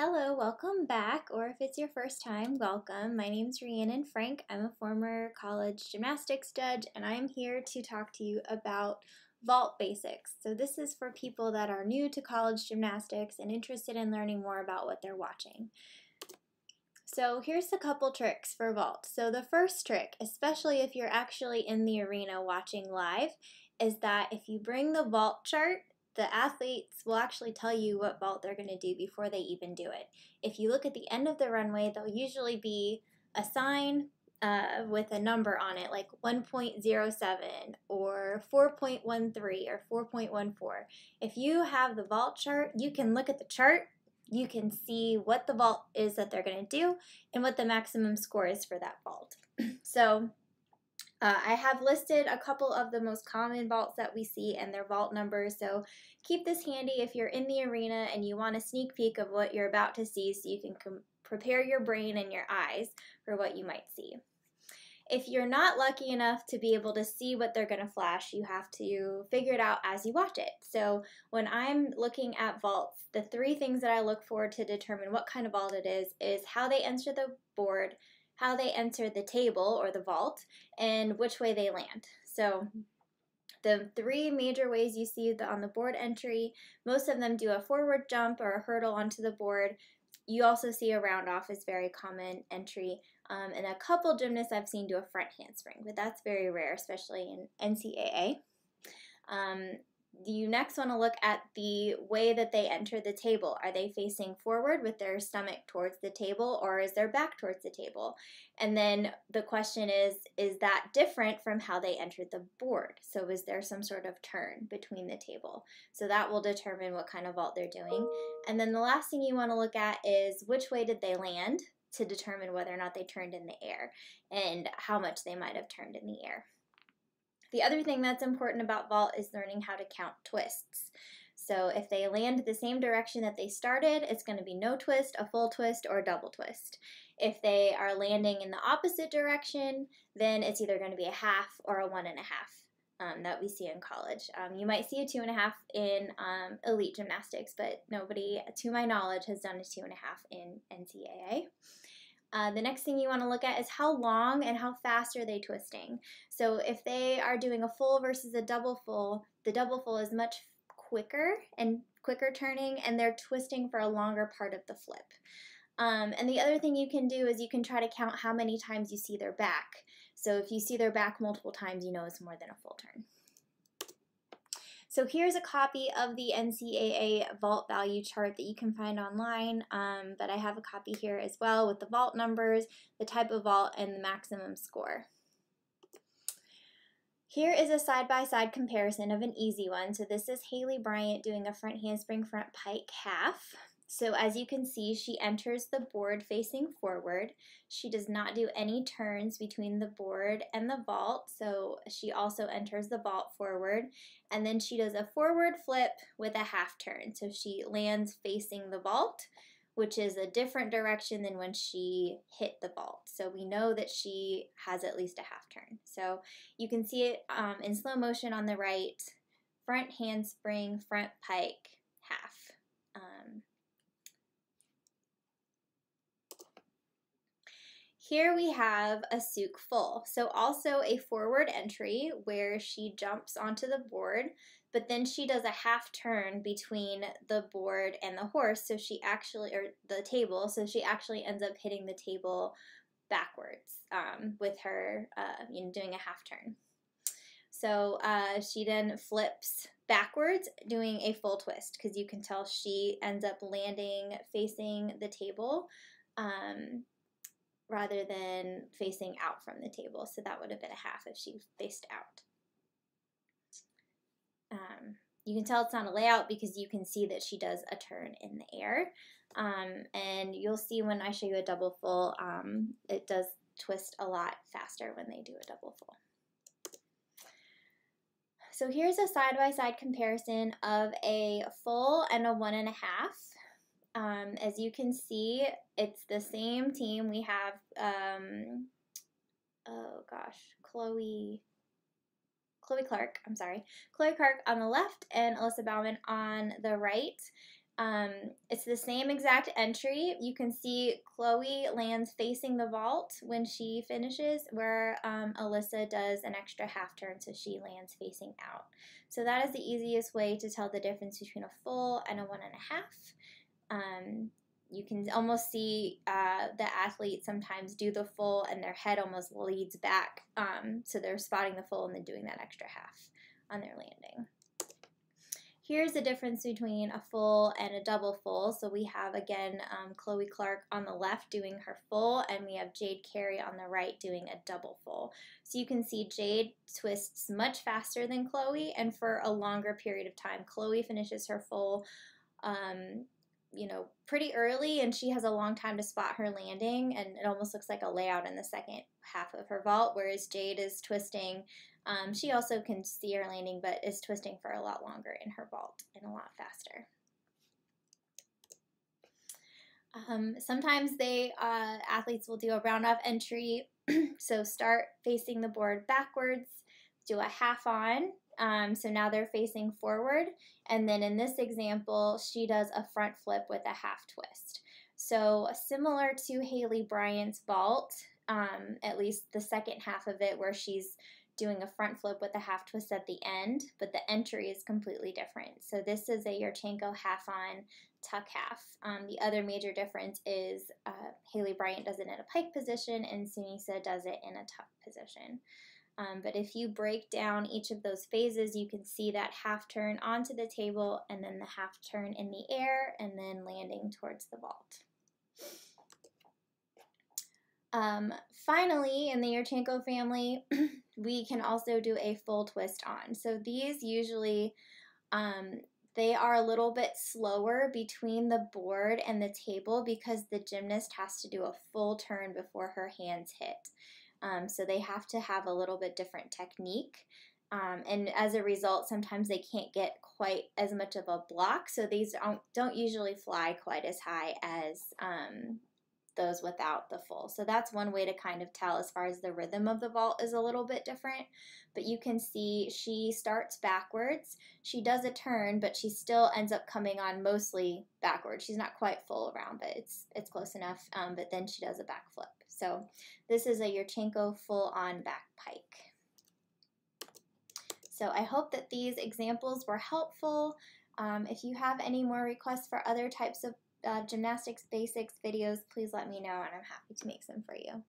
Hello, welcome back, or if it's your first time, welcome. My name's Rhiannon Frank. I'm a former college gymnastics judge, and I'm here to talk to you about vault basics. So this is for people that are new to college gymnastics and interested in learning more about what they're watching. So here's a couple tricks for vault. So the first trick, especially if you're actually in the arena watching live, is that if you bring the vault chart, the athletes will actually tell you what vault they're going to do before they even do it. If you look at the end of the runway, there'll usually be a sign with a number on it, like 1.07 or 4.13 or 4.14. If you have the vault chart, you can look at the chart, you can see what the vault is that they're going to do and what the maximum score is for that vault. So I have listed a couple of the most common vaults that we see and their vault numbers, so keep this handy if you're in the arena and you want a sneak peek of what you're about to see so you can prepare your brain and your eyes for what you might see. If you're not lucky enough to be able to see what they're going to flash, you have to figure it out as you watch it. So when I'm looking at vaults, the three things that I look for to determine what kind of vault it is how they enter the board, how they enter the table or the vault, and which way they land. So the three major ways you see on the board entry, most of them do a forward jump or a hurdle onto the board. You also see a round off is very common entry. And a couple gymnasts I've seen do a front handspring, but that's very rare, especially in NCAA. You next want to look at the way that they enter the table. Are they facing forward with their stomach towards the table, or is their back towards the table? And then the question is that different from how they entered the board? So is there some sort of turn between the table? So that will determine what kind of vault they're doing. And then the last thing you want to look at is which way did they land, to determine whether or not they turned in the air and how much they might have turned in the air. The other thing that's important about vault is learning how to count twists. So if they land the same direction that they started, it's going to be no twist, a full twist, or a double twist. If they are landing in the opposite direction, then it's either going to be a half or a 1.5 that we see in college. You might see a 2.5 in elite gymnastics, but nobody, to my knowledge, has done a 2.5 in NCAA. The next thing you want to look at is how long and how fast are they twisting. So if they are doing a full versus a double full, the double full is much quicker turning, and they're twisting for a longer part of the flip. And the other thing you can do is you can try to count how many times you see their back. So if you see their back multiple times, you know it's more than a full turn. So here's a copy of the NCAA vault value chart that you can find online, but I have a copy here as well with the vault numbers, the type of vault, and the maximum score. Here is a side-by-side comparison of an easy one. So this is Haley Bryant doing a front handspring front pike half. So as you can see, she enters the board facing forward. She does not do any turns between the board and the vault, so she also enters the vault forward. And then she does a forward flip with a half turn. So she lands facing the vault, which is a different direction than when she hit the vault. So we know that she has at least a half turn. So you can see it in slow motion on the right, front handspring, front pike, half. Here we have a souk full, so also a forward entry where she jumps onto the board, but then she does a half turn between the board and the horse, so she actually, or the table, so she actually ends up hitting the table backwards with her, doing a half turn. So she then flips backwards, doing a full twist, because you can tell she ends up landing facing the table rather than facing out from the table. So that would have been a half if she faced out. You can tell it's not a layout because you can see that she does a turn in the air. And you'll see when I show you a double full, it does twist a lot faster when they do a double full. So here's a side-by-side comparison of a full and a 1.5. As you can see, it's the same team. We have, Chloe Clark on the left and Alyssa Baumann on the right. It's the same exact entry. You can see Chloe lands facing the vault when she finishes, where Alyssa does an extra half turn, so she lands facing out. So that is the easiest way to tell the difference between a full and a 1.5. You can almost see the athletes sometimes do the full and their head almost leads back, so they're spotting the full and then doing that extra half on their landing. Here's the difference between a full and a double full. So we have, again, Chloe Clark on the left doing her full, and we have Jade Carey on the right doing a double full. So you can see Jade twists much faster than Chloe, and for a longer period of time. Chloe finishes her full pretty early, and she has a long time to spot her landing, and it almost looks like a layout in the second half of her vault, whereas Jade is twisting. She also can see her landing, but is twisting for a lot longer in her vault and a lot faster. Sometimes athletes will do a round-off entry, so start facing the board backwards, do a half-on, so now they're facing forward, and then in this example, she does a front flip with a half twist. So similar to Haley Bryant's vault, at least the second half of it, where she's doing a front flip with a half twist at the end, but the entry is completely different. So this is a Yurchenko half-on tuck half. The other major difference is Haley Bryant does it in a pike position and Sunisa does it in a tuck position. But if you break down each of those phases, you can see that half turn onto the table and then the half turn in the air and then landing towards the vault. Finally, in the Yurchenko family, we can also do a full twist on. So these usually, they are a little bit slower between the board and the table because the gymnast has to do a full turn before her hands hit. So they have to have a little bit different technique. And as a result, sometimes they can't get quite as much of a block. So these don't usually fly quite as high as those without the full. So that's one way to kind of tell as far as the rhythm of the vault is a little bit different. But you can see she starts backwards. She does a turn, but she still ends up coming on mostly backwards. She's not quite full around, but it's close enough. But then she does a back flip. So this is a Yurchenko full on back pike. So I hope that these examples were helpful. If you have any more requests for other types of gymnastics basics videos, please let me know and I'm happy to make some for you.